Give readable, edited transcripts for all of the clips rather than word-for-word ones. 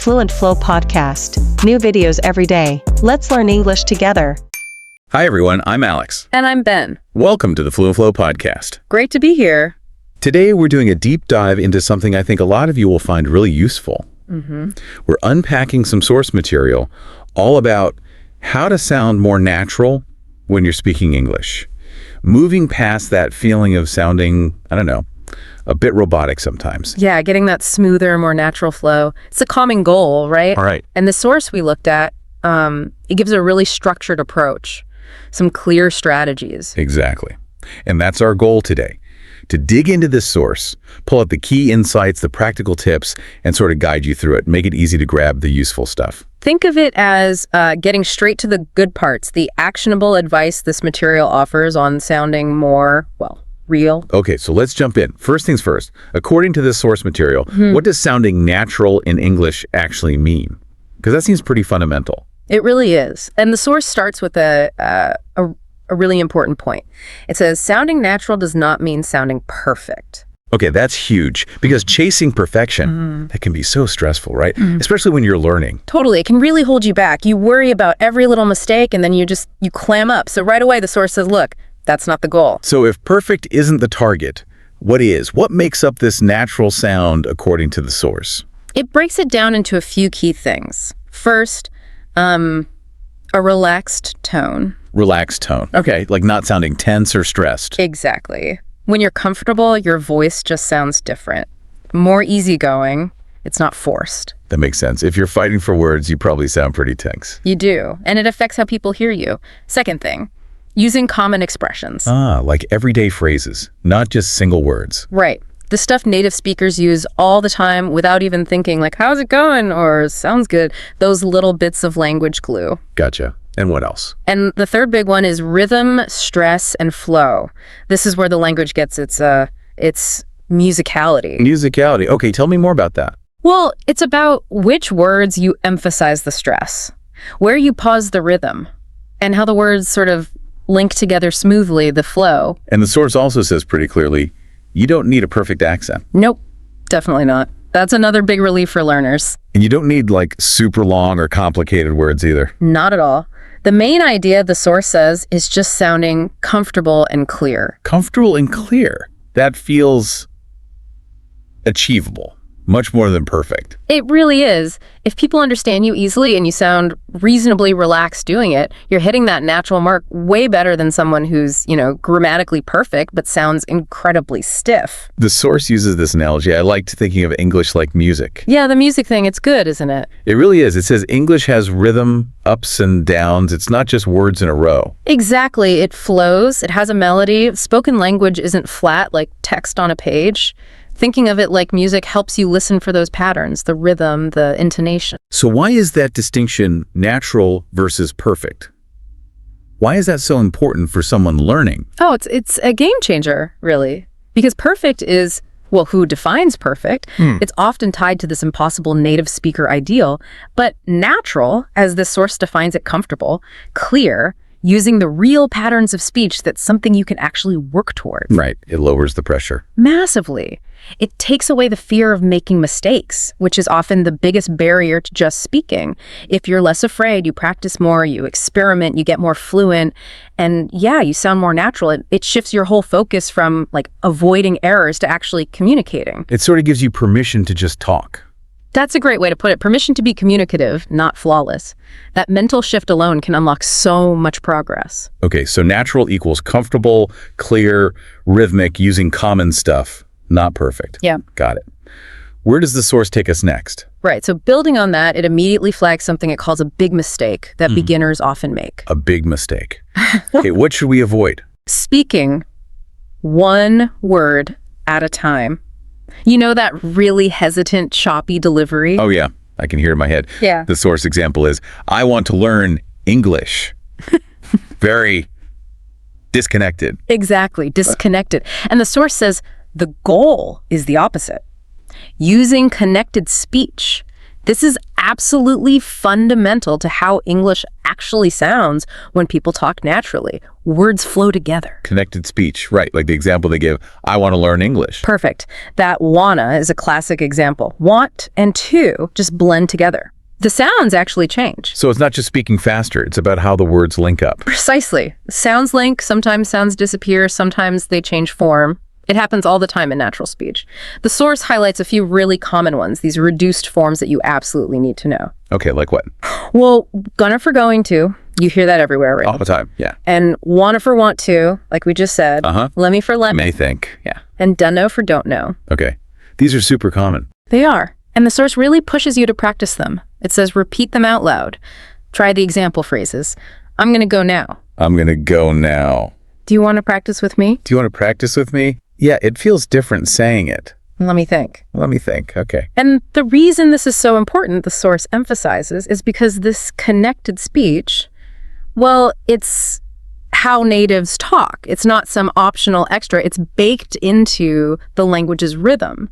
Fluent Flow Podcast. New videos every day. Let's learn English together. Hi everyone, I'm Alex. And I'm Ben. Welcome to the Fluent Flow Podcast. Great to be here. Today we're doing a deep dive into something I think a lot of you will find really useful. We're unpacking some source material all about how to sound more natural when you're speaking English. Moving past that feeling of sounding, a bit robotic sometimes. Yeah, getting that smoother, more natural flow. It's a common goal, right? All right. And the source we looked at, it gives a really structured approach, some clear strategies. Exactly. And that's our goal today, to dig into this source, pull out the key insights, the practical tips, and sort of guide you through it, make it easy to grab the useful stuff. Think of it as getting straight to the good parts, the actionable advice this material offers on sounding more, real. Okay, so let's jump in. First things first, according to this source material, what does sounding natural in English actually mean? Because that seems pretty fundamental. It really is. And the source starts with a really important point. It says, sounding natural does not mean sounding perfect. Okay, that's huge, because chasing perfection, that can be so stressful, right? Especially when you're learning. Totally. It can really hold you back. You worry about every little mistake, and then you clam up. So right away, the source says, look, that's not the goal. So if perfect isn't the target, what is? What makes up this natural sound according to the source? It breaks it down into a few key things. First, a relaxed tone. Relaxed tone. Okay, like not sounding tense or stressed. Exactly. When you're comfortable, your voice just sounds different. More easygoing. It's not forced. That makes sense. If you're fighting for words, you probably sound pretty tense. You do. And it affects how people hear you. Second thing, using common expressions. Like everyday phrases, not just single words. Right. The stuff native speakers use all the time without even thinking like, how's it going? Or sounds good. Those little bits of language glue. Gotcha. And what else? And the third big one is rhythm, stress, and flow. This is where the language gets its musicality. Musicality. Okay, tell me more about that. Well, it's about which words you emphasize the stress, where you pause the rhythm, and how the words sort of link together smoothly, the flow. And the source also says pretty clearly, you don't need a perfect accent. Nope, definitely not. That's another big relief for learners. And you don't need like super long or complicated words either. Not at all. The main idea, the source says, is just sounding comfortable and clear. Comfortable and clear. That feels achievable. Much more than perfect. It really is. If people understand you easily and you sound reasonably relaxed doing it, you're hitting that natural mark way better than someone who's, grammatically perfect but sounds incredibly stiff. The source uses this analogy. I liked thinking of English like music. Yeah, the music thing, it's good, isn't it? It really is. It says English has rhythm, ups and downs. It's not just words in a row. Exactly. It flows. It has a melody. Spoken language isn't flat like text on a page. Thinking of it like music helps you listen for those patterns, the rhythm, the intonation. So why is that distinction natural versus perfect? Why is that so important for someone learning? Oh, it's a game changer, really. Because perfect is, who defines perfect? It's often tied to this impossible native speaker ideal. But natural, as this source defines it, comfortable, clear, using the real patterns of speech, that's something you can actually work towards. Right. It lowers the pressure. Massively. It takes away the fear of making mistakes, which is often the biggest barrier to just speaking. If you're less afraid, you practice more, you experiment, you get more fluent, and you sound more natural. It shifts your whole focus from avoiding errors to actually communicating. It sort of gives you permission to just talk. That's a great way to put it. Permission to be communicative, not flawless. That mental shift alone can unlock so much progress. Okay, so natural equals comfortable, clear, rhythmic, using common stuff, not perfect. Yeah. Got it. Where does the source take us next? Right, so building on that, it immediately flags something it calls a big mistake that beginners often make. A big mistake. Okay, what should we avoid? Speaking one word at a time. You know that really hesitant, choppy delivery? Oh, yeah. I can hear it in my head. Yeah. The source example is, I want to learn English. Very disconnected. Exactly, disconnected. And the source says the goal is the opposite. Using connected speech. This is absolutely fundamental to how English actually actually sounds when people talk naturally. Words flow together. Connected speech, right? Like the example they give, I want to learn English. Perfect. That wanna is a classic example. Want and to just blend together. The sounds actually change. So it's not just speaking faster, it's about how the words link up. Precisely. Sounds link, sometimes sounds disappear, sometimes they change form. It happens all the time in natural speech. The source highlights a few really common ones, these reduced forms that you absolutely need to know. Okay, like what? Well, gonna for going to, you hear that everywhere, right? All the time, yeah. And wanna for want to, like we just said. Let me for let me. May think, yeah. And dunno for don't know. Okay. These are super common. They are. And the source really pushes you to practice them. It says repeat them out loud. Try the example phrases. I'm gonna go now. I'm gonna go now. Do you want to practice with me? Do you want to practice with me? Yeah, it feels different saying it. Let me think. Let me think, okay. And the reason this is so important, the source emphasizes, is because this connected speech, well, it's how natives talk. It's not some optional extra. It's baked into the language's rhythm.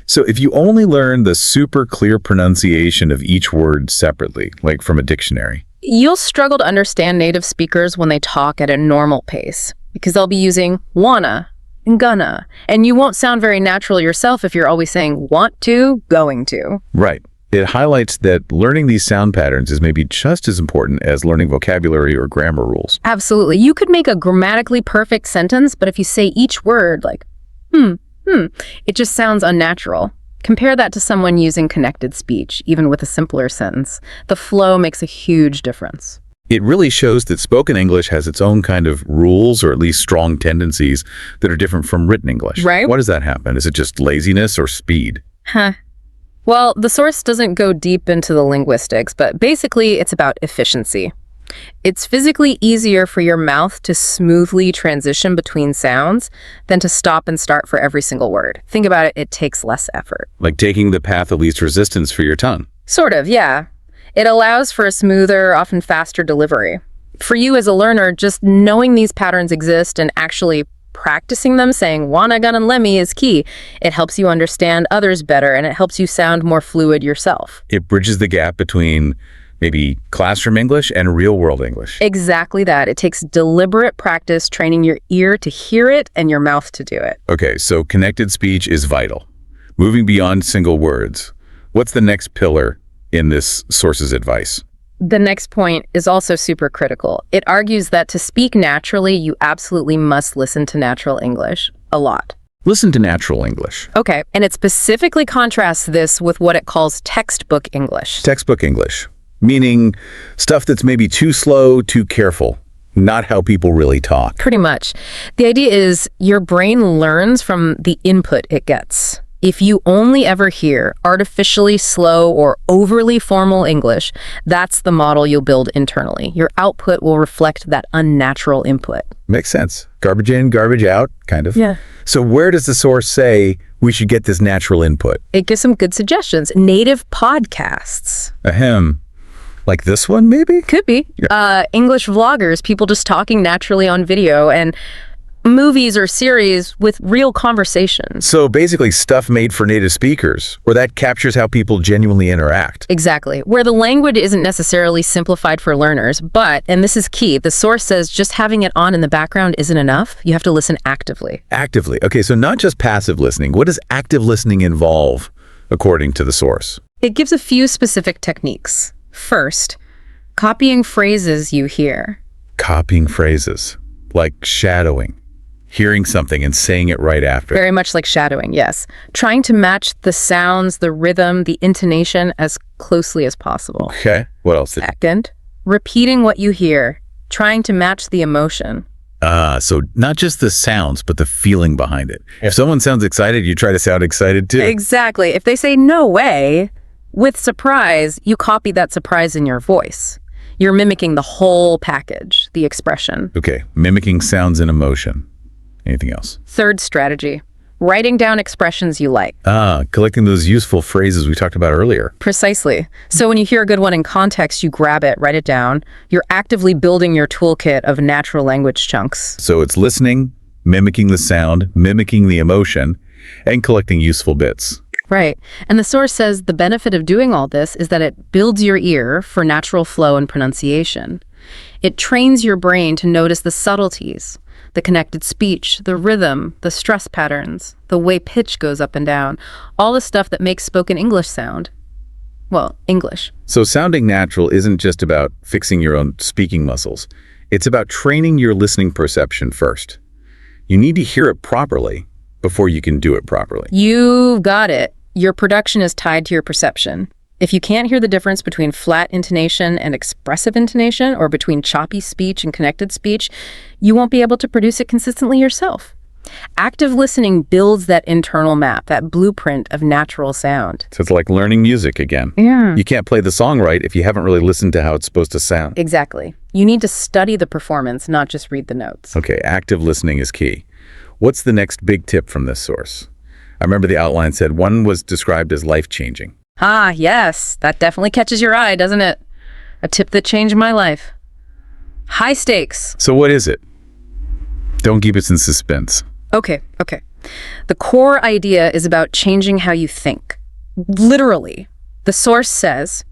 So if you only learn the super clear pronunciation of each word separately, like from a dictionary, you'll struggle to understand native speakers when they talk at a normal pace, because they'll be using wanna and gonna, and you won't sound very natural yourself if you're always saying want to, going to. Right. It highlights that learning these sound patterns is maybe just as important as learning vocabulary or grammar rules. Absolutely. You could make a grammatically perfect sentence, but if you say each word like, it just sounds unnatural. Compare that to someone using connected speech, even with a simpler sentence. The flow makes a huge difference. It really shows that spoken English has its own kind of rules, or at least strong tendencies, that are different from written English. Right. Why does that happen? Is it just laziness or speed? Well, the source doesn't go deep into the linguistics, but basically it's about efficiency. It's physically easier for your mouth to smoothly transition between sounds than to stop and start for every single word. Think about it, it takes less effort. Like taking the path of least resistance for your tongue. Sort of, yeah. It allows for a smoother, often faster delivery. For you as a learner, just knowing these patterns exist and actually practicing them, saying wanna, gonna, let me is key. It helps you understand others better, and it helps you sound more fluid yourself. It bridges the gap between maybe classroom English and real-world English. Exactly that. It takes deliberate practice, training your ear to hear it and your mouth to do it. Okay, so connected speech is vital. Moving beyond single words, what's the next pillar in this source's advice? The next point is also super critical. It argues that to speak naturally, you absolutely must listen to natural English a lot. Listen to natural English. Okay, and it specifically contrasts this with what it calls textbook English. Textbook English, meaning stuff that's maybe too slow, too careful, not how people really talk. Pretty much. The idea is your brain learns from the input it gets. If you only ever hear artificially slow or overly formal English, that's the model you'll build internally. Your output will reflect that unnatural input. Makes sense. Garbage in, garbage out, kind of. Yeah. So where does the source say we should get this natural input? It gives some good suggestions. Native podcasts. Ahem. Like this one, maybe? Could be. Yeah. English vloggers, people just talking naturally on video, and movies or series with real conversations. So basically stuff made for native speakers, or that captures how people genuinely interact. Exactly. Where the language isn't necessarily simplified for learners, but, and this is key, the source says just having it on in the background isn't enough. You have to listen actively. Actively. Okay, so not just passive listening. What does active listening involve, according to the source? It gives a few specific techniques. First, copying phrases you hear. Copying phrases, like shadowing. Hearing something and saying it right after. Very much like shadowing, yes. Trying to match the sounds, the rhythm, the intonation as closely as possible. Okay, what else? Second, repeating what you hear, trying to match the emotion. So not just the sounds, but the feeling behind it. If someone sounds excited, you try to sound excited too. Exactly. If they say no way, with surprise, you copy that surprise in your voice. You're mimicking the whole package, the expression. Okay, mimicking sounds and emotion. Anything else? Third strategy, writing down expressions you like. Collecting those useful phrases we talked about earlier. Precisely. So when you hear a good one in context, you grab it, write it down. You're actively building your toolkit of natural language chunks. So it's listening, mimicking the sound, mimicking the emotion, and collecting useful bits. Right. And the source says the benefit of doing all this is that it builds your ear for natural flow and pronunciation. It trains your brain to notice the subtleties, the connected speech, the rhythm, the stress patterns, the way pitch goes up and down, all the stuff that makes spoken English sound. Well, English. So sounding natural isn't just about fixing your own speaking muscles. It's about training your listening perception first. You need to hear it properly before you can do it properly. You've got it. Your production is tied to your perception. If you can't hear the difference between flat intonation and expressive intonation, or between choppy speech and connected speech, you won't be able to produce it consistently yourself. Active listening builds that internal map, that blueprint of natural sound. So it's like learning music again. Yeah. You can't play the song right if you haven't really listened to how it's supposed to sound. Exactly. You need to study the performance, not just read the notes. Okay, active listening is key. What's the next big tip from this source? I remember the outline said one was described as life-changing. Ah, yes. That definitely catches your eye, doesn't it? A tip that changed my life. High stakes. So what is it? Don't keep us in suspense. Okay. The core idea is about changing how you think. Literally. The source says,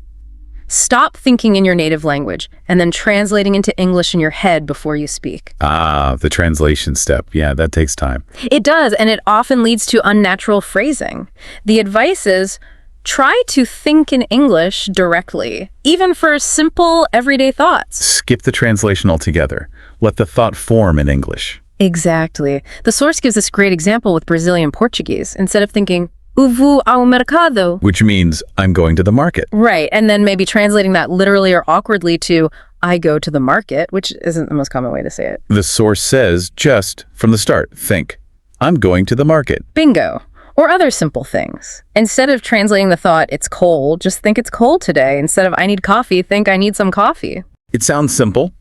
stop thinking in your native language and then translating into English in your head before you speak. Ah, the translation step. Yeah, that takes time. It does, and it often leads to unnatural phrasing. The advice is, try to think in English directly, even for simple, everyday thoughts. Skip the translation altogether. Let the thought form in English. Exactly. The source gives this great example with Brazilian Portuguese. Instead of thinking, eu vou ao mercado, Which means, I'm going to the market. right, and then maybe translating that literally or awkwardly to, I go to the market, which isn't the most common way to say it. The source says, just from the start, think, I'm going to the market. Bingo. Or other simple things. Instead of translating the thought, it's cold, just think it's cold today. Instead of I need coffee, think I need some coffee. It sounds simple,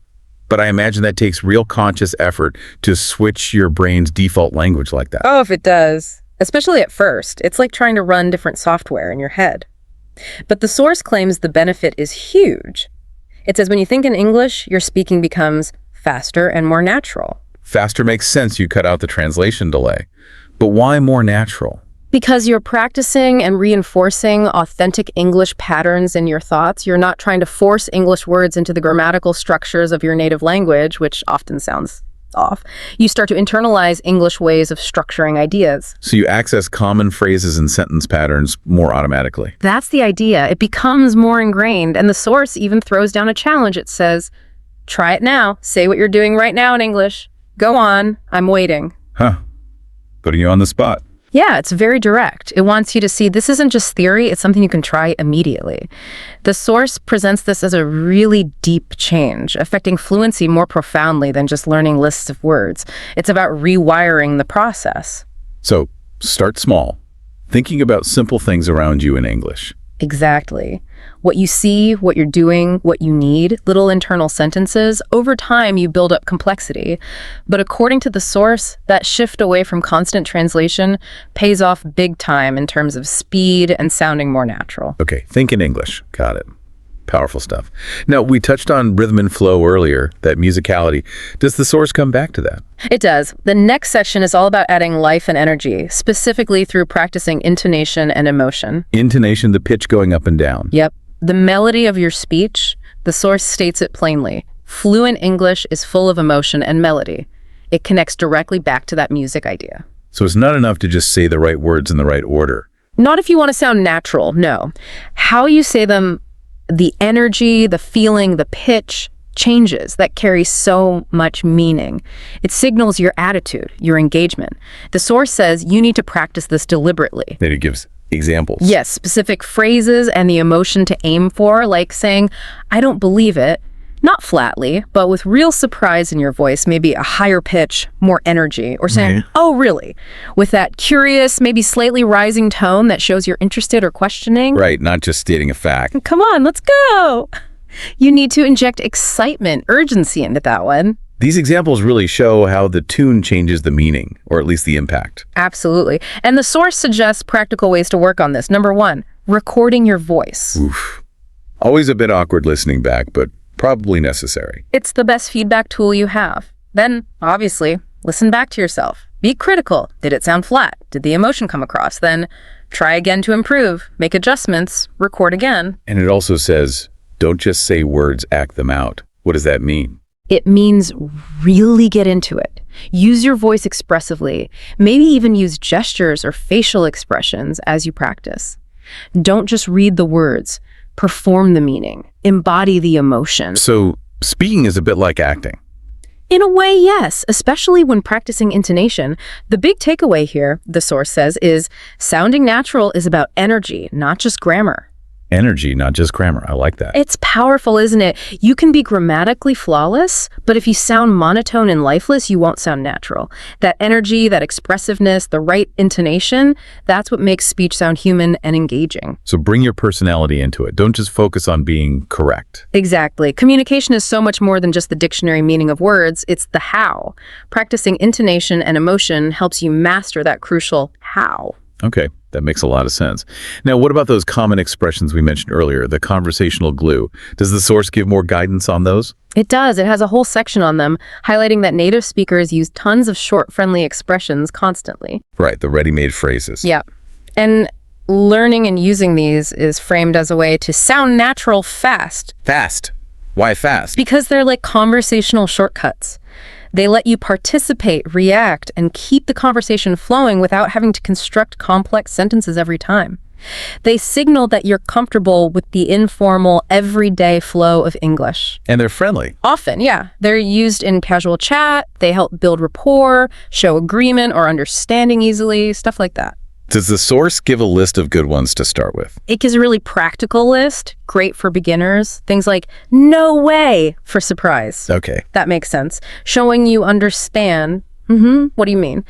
but I imagine that takes real conscious effort to switch your brain's default language like that. Oh, if it does. Especially at first. It's like trying to run different software in your head. But the source claims the benefit is huge. It says when you think in English, your speaking becomes faster and more natural. Faster makes sense, you cut out the translation delay. But why more natural? Because you're practicing and reinforcing authentic English patterns in your thoughts. You're not trying to force English words into the grammatical structures of your native language, which often sounds off. You start to internalize English ways of structuring ideas. So you access common phrases and sentence patterns more automatically. That's the idea. It becomes more ingrained, and the source even throws down a challenge. It says, try it now. Say what you're doing right now in English. Go on. I'm waiting. Huh. Putting you on the spot. Yeah, it's very direct. It wants you to see this isn't just theory, it's something you can try immediately. The source presents this as a really deep change, affecting fluency more profoundly than just learning lists of words. It's about rewiring the process. So start small, thinking about simple things around you in English. Exactly. What you see, what you're doing, what you need, little internal sentences, over time you build up complexity. But according to the source, that shift away from constant translation pays off big time in terms of speed and sounding more natural. Okay, think in English. Got it. Powerful stuff. Now, we touched on rhythm and flow earlier, that musicality. Does the source come back to that? It does. The next section is all about adding life and energy, specifically through practicing intonation and emotion. Intonation, the pitch going up and down. Yep. The melody of your speech, the source states it plainly. Fluent English is full of emotion and melody. It connects directly back to that music idea. So it's not enough to just say the right words in the right order. Not if you want to sound natural, no. How you say them, the energy, the feeling, the pitch changes. That carries so much meaning. It signals your attitude, your engagement. The source says you need to practice this deliberately. Then it gives examples. Yes, specific phrases and the emotion to aim for, like saying, I don't believe it, not flatly, but with real surprise in your voice, maybe a higher pitch, more energy, or saying, oh, really? With that curious, maybe slightly rising tone that shows you're interested or questioning. Right, not just stating a fact. Come on, let's go. You need to inject excitement, urgency into that one. These examples really show how the tune changes the meaning, or at least the impact. Absolutely. And the source suggests practical ways to work on this. Number 1, recording your voice. Oof. Always a bit awkward listening back, but probably necessary. It's the best feedback tool you have. Then, obviously, listen back to yourself. Be critical. Did it sound flat? Did the emotion come across? Then Try again to improve, make adjustments, record again. And it also says, don't just say words, act them out. What does that mean? It means really get into it. Use your voice expressively. Maybe even use gestures or facial expressions as you practice. Don't just read the words. Perform the meaning. Embody the emotion. So speaking is a bit like acting. In a way, yes, especially when practicing intonation. The big takeaway here, the source says, is sounding natural is about energy, not just grammar. Energy, not just grammar. I like that. It's powerful, isn't it? You can be grammatically flawless, but if you sound monotone and lifeless, you won't sound natural. That energy, that expressiveness, the right intonation, that's what makes speech sound human and engaging. So bring your personality into it. Don't just focus on being correct. Exactly. Communication is so much more than just the dictionary meaning of words. It's the how. Practicing intonation and emotion helps you master that crucial how. Okay, that makes a lot of sense. Now, what about those common expressions we mentioned earlier, the conversational glue? Does the source give more guidance on those? It does. It has a whole section on them, highlighting that native speakers use tons of short, friendly expressions constantly. Right, the ready-made phrases. Yeah. And learning and using these is framed as a way to sound natural fast. Fast. Why fast? Because they're like conversational shortcuts. They let you participate, react, and keep the conversation flowing without having to construct complex sentences every time. They signal that you're comfortable with the informal, everyday flow of English. And they're friendly. Often, yeah. They're used in casual chat. They help build rapport, show agreement or understanding easily, stuff like that. Does the source give a list of good ones to start with? It gives a really practical list, great for beginners. Things like, no way, for surprise. Okay. That makes sense. Showing you understand. What do you mean?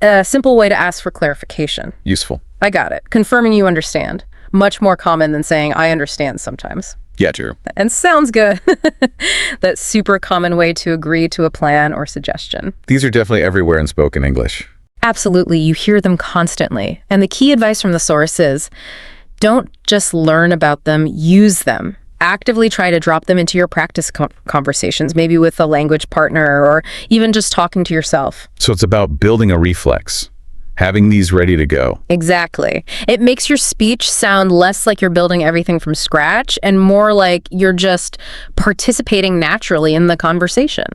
A simple way to ask for clarification. Useful. I got it. Confirming you understand. Much more common than saying, I understand sometimes. Yeah, true. And sounds good. That super common way to agree to a plan or suggestion. These are definitely everywhere in spoken English. Absolutely. You hear them constantly. And the key advice from the source is, don't just learn about them, use them. Actively try to drop them into your practice conversations, maybe with a language partner or even just talking to yourself. So it's about building a reflex, having these ready to go. Exactly. It makes your speech sound less like you're building everything from scratch and more like you're just participating naturally in the conversation.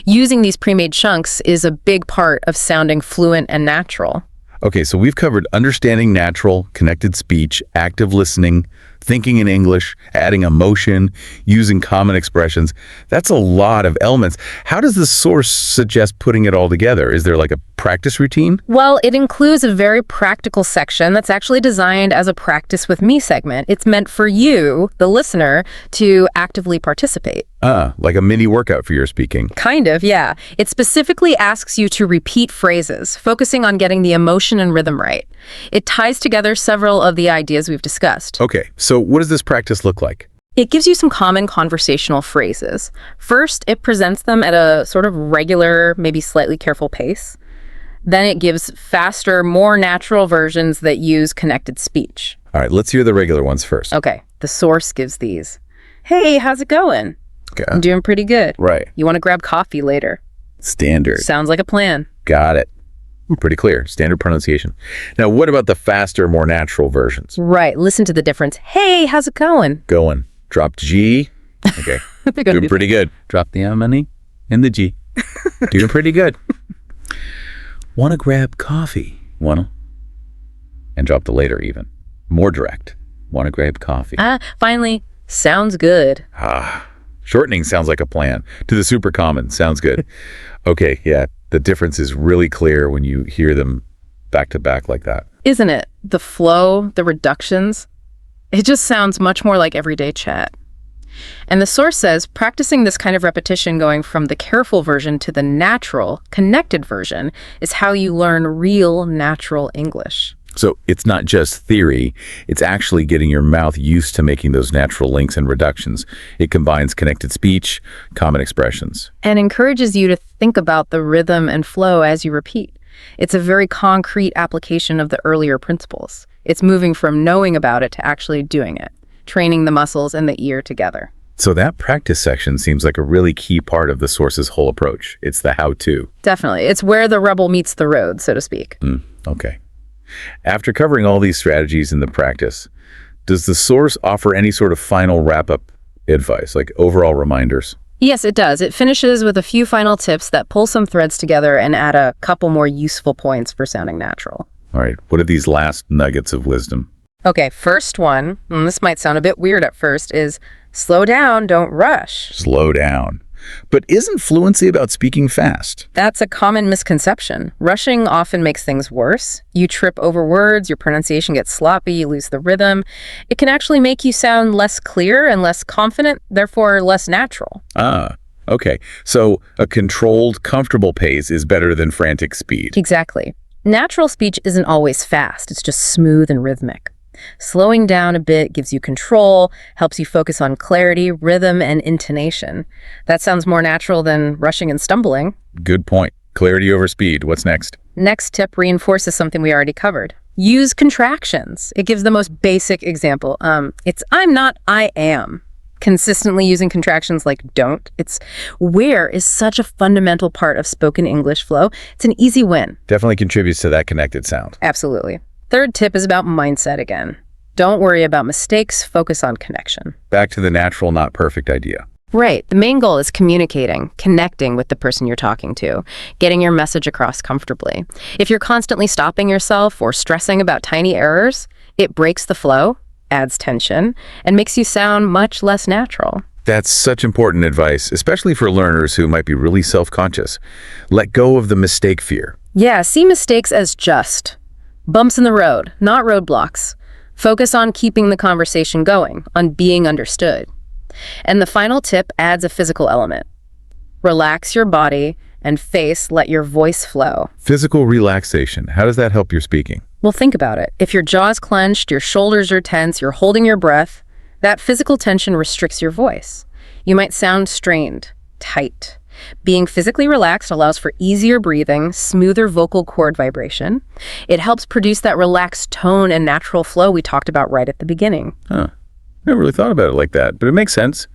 Using these pre-made chunks is a big part of sounding fluent and natural. Okay, so we've covered understanding natural, connected speech, active listening, thinking in English, adding emotion, using common expressions. That's a lot of elements. How does the source suggest putting it all together? Is there like a practice routine? Well, it includes a very practical section that's actually designed as a practice with me segment. It's meant for you, the listener, to actively participate. Like a mini workout for your speaking. Kind of, yeah. It specifically asks you to repeat phrases, focusing on getting the emotion and rhythm right. It ties together several of the ideas we've discussed. Okay, so what does this practice look like? It gives you some common conversational phrases. First, it presents them at a sort of regular, maybe slightly careful pace. Then it gives faster, more natural versions that use connected speech. All right, let's hear the regular ones first. Okay, the source gives these. Hey, how's it going? Okay. I'm doing pretty good. Right. You want to grab coffee later? Standard. Sounds like a plan. Got it. Pretty clear. Standard pronunciation. Now, what about the faster, more natural versions? Right. Listen to the difference. Hey, how's it going? Going. Drop G. Okay. Doing pretty good. Drop the M and the G. Doing pretty good. Want to grab coffee? Wanna? And drop the later even. More direct. Want to grab coffee? Finally, sounds good. Shortening sounds like a plan. To the super common, sounds good. Okay, yeah, the difference is really clear when you hear them back to back like that. Isn't it? The flow, the reductions. It just sounds much more like everyday chat. And the source says practicing this kind of repetition going from the careful version to the natural, connected version is how you learn real natural English. So it's not just theory, it's actually getting your mouth used to making those natural links and reductions. It combines connected speech, common expressions. And encourages you to think about the rhythm and flow as you repeat. It's a very concrete application of the earlier principles. It's moving from knowing about it to actually doing it, training the muscles and the ear together. So that practice section seems like a really key part of the source's whole approach. It's the how-to. Definitely. It's where the rubber meets the road, so to speak. Okay. After covering all these strategies in the practice, does the source offer any sort of final wrap-up advice, like overall reminders? Yes, it does. It finishes with a few final tips that pull some threads together and add a couple more useful points for sounding natural. All right, what are these last nuggets of wisdom? Okay, first one, and this might sound a bit weird at first, is slow down, don't rush. Slow down. But isn't fluency about speaking fast? That's a common misconception. Rushing often makes things worse. You trip over words, your pronunciation gets sloppy, you lose the rhythm. It can actually make you sound less clear and less confident, therefore less natural. Okay. So a controlled, comfortable pace is better than frantic speed. Exactly. Natural speech isn't always fast, it's just smooth and rhythmic. Slowing down a bit gives you control, helps you focus on clarity, rhythm, and intonation. That sounds more natural than rushing and stumbling. Good point. Clarity over speed. What's next? Next tip reinforces something we already covered. Use contractions. It gives the most basic example. It's I'm not, I am. Consistently using contractions like don't. It's where is such a fundamental part of spoken English flow. It's an easy win. Definitely contributes to that connected sound. Absolutely. Third tip is about mindset again. Don't worry about mistakes, focus on connection. Back to the natural, not perfect idea. Right. The main goal is communicating, connecting with the person you're talking to, getting your message across comfortably. If you're constantly stopping yourself or stressing about tiny errors, it breaks the flow, adds tension, and makes you sound much less natural. That's such important advice, especially for learners who might be really self-conscious. Let go of the mistake fear. Yeah, see mistakes as just bumps in the road, not roadblocks. Focus on keeping the conversation going, on being understood. And the final tip adds a physical element. Relax your body and face, let your voice flow. Physical relaxation. How does that help your speaking? Well, think about it. If your jaw's clenched, your shoulders are tense, you're holding your breath, that physical tension restricts your voice. You might sound strained, tight. Being physically relaxed allows for easier breathing, smoother vocal cord vibration. It helps produce that relaxed tone and natural flow we talked about right at the beginning. I never really thought about it like that, but it makes sense.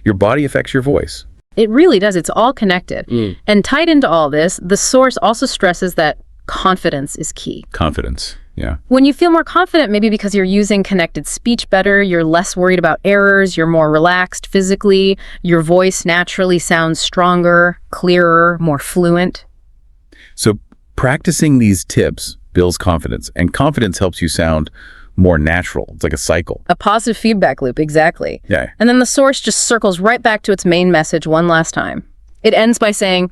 Your body affects your voice. It really does. It's all connected. And tied into all this, the source also stresses that confidence is key. Confidence, yeah. When you feel more confident, maybe because you're using connected speech better, you're less worried about errors, you're more relaxed physically, your voice naturally sounds stronger, clearer, more fluent. So practicing these tips builds confidence, and confidence helps you sound more natural. It's like a cycle. A positive feedback loop, exactly. Yeah. And then the source just circles right back to its main message one last time. It ends by saying,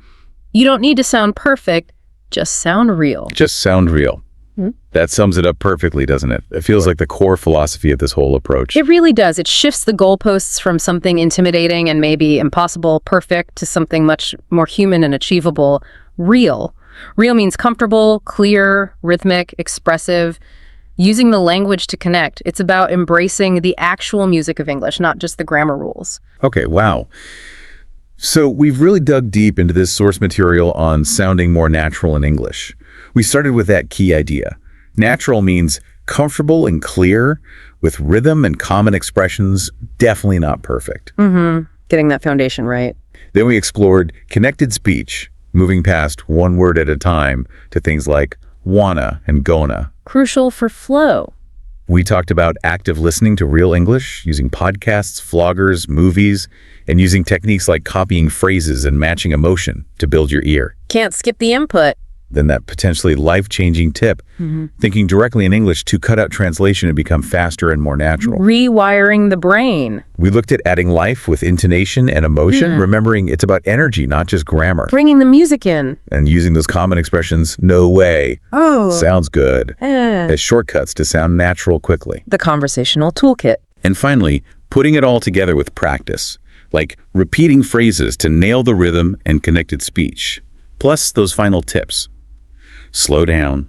you don't need to sound perfect, just sound real. Just sound real. That sums it up perfectly, doesn't it? It feels like the core philosophy of this whole approach. It really does. It shifts the goalposts from something intimidating and maybe impossible, perfect, to something much more human and achievable, real. Real means comfortable, clear, rhythmic, expressive, using the language to connect. It's about embracing the actual music of English, not just the grammar rules. Okay, wow. So we've really dug deep into this source material on sounding more natural in English. We started with that key idea. Natural means comfortable and clear, with rhythm and common expressions, definitely not perfect. Getting that foundation right. Then we explored connected speech, moving past one word at a time to things like wanna and gonna. Crucial for flow. We talked about active listening to real English, using podcasts, vloggers, movies, and using techniques like copying phrases and matching emotion to build your ear. Can't skip the input. Then that potentially life-changing tip, thinking directly in English to cut out translation and become faster and more natural. Rewiring the brain. We looked at adding life with intonation and emotion, remembering it's about energy, not just grammar. Bringing the music in. And using those common expressions, no way, sounds good, as shortcuts to sound natural quickly. The conversational toolkit. And finally, putting it all together with practice, like repeating phrases to nail the rhythm and connected speech, plus those final tips. Slow down,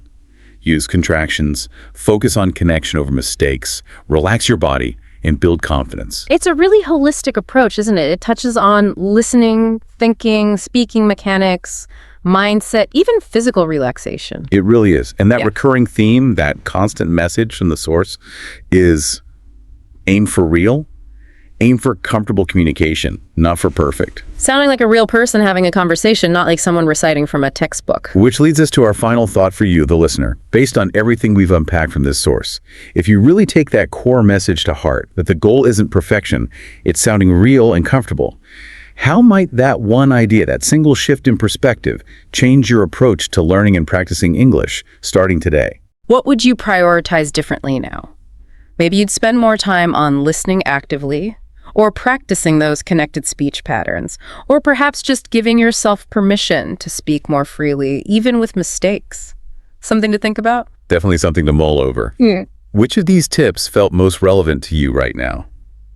use contractions, focus on connection over mistakes, relax your body, and build confidence. It's a really holistic approach, isn't it? It touches on listening, thinking, speaking mechanics, mindset, even physical relaxation. It really is. And that recurring theme, that constant message from the source is aim for real Aim for comfortable communication, not for perfect. Sounding like a real person having a conversation, not like someone reciting from a textbook. Which leads us to our final thought for you, the listener. Based on everything we've unpacked from this source, if you really take that core message to heart, that the goal isn't perfection, it's sounding real and comfortable, how might that one idea, that single shift in perspective, change your approach to learning and practicing English starting today? What would you prioritize differently now? Maybe you'd spend more time on listening actively, or practicing those connected speech patterns, or perhaps just giving yourself permission to speak more freely, even with mistakes. Something to think about? Definitely something to mull over. Which of these tips felt most relevant to you right now?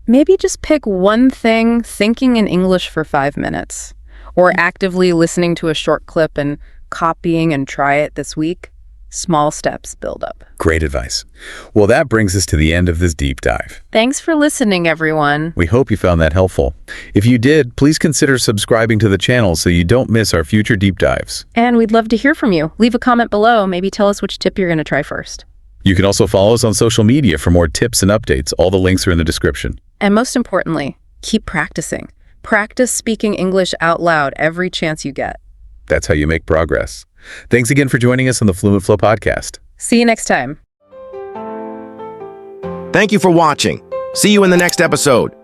Maybe just pick one thing, thinking in English for 5 minutes, or actively listening to a short clip and copying and try it this week. Small steps build up. Great advice. Well, that brings us to the end of this deep dive. Thanks for listening, everyone. We hope you found that helpful. If you did, please consider subscribing to the channel so you don't miss our future deep dives. And we'd love to hear from you. Leave a comment below. Maybe tell us which tip you're going to try first. You can also follow us on social media for more tips and updates. All the links are in the description. And most importantly, keep practicing. Practice speaking English out loud every chance you get. That's how you make progress. Thanks again for joining us on the Fluent Flow Podcast. See you next time. Thank you for watching. See you in the next episode.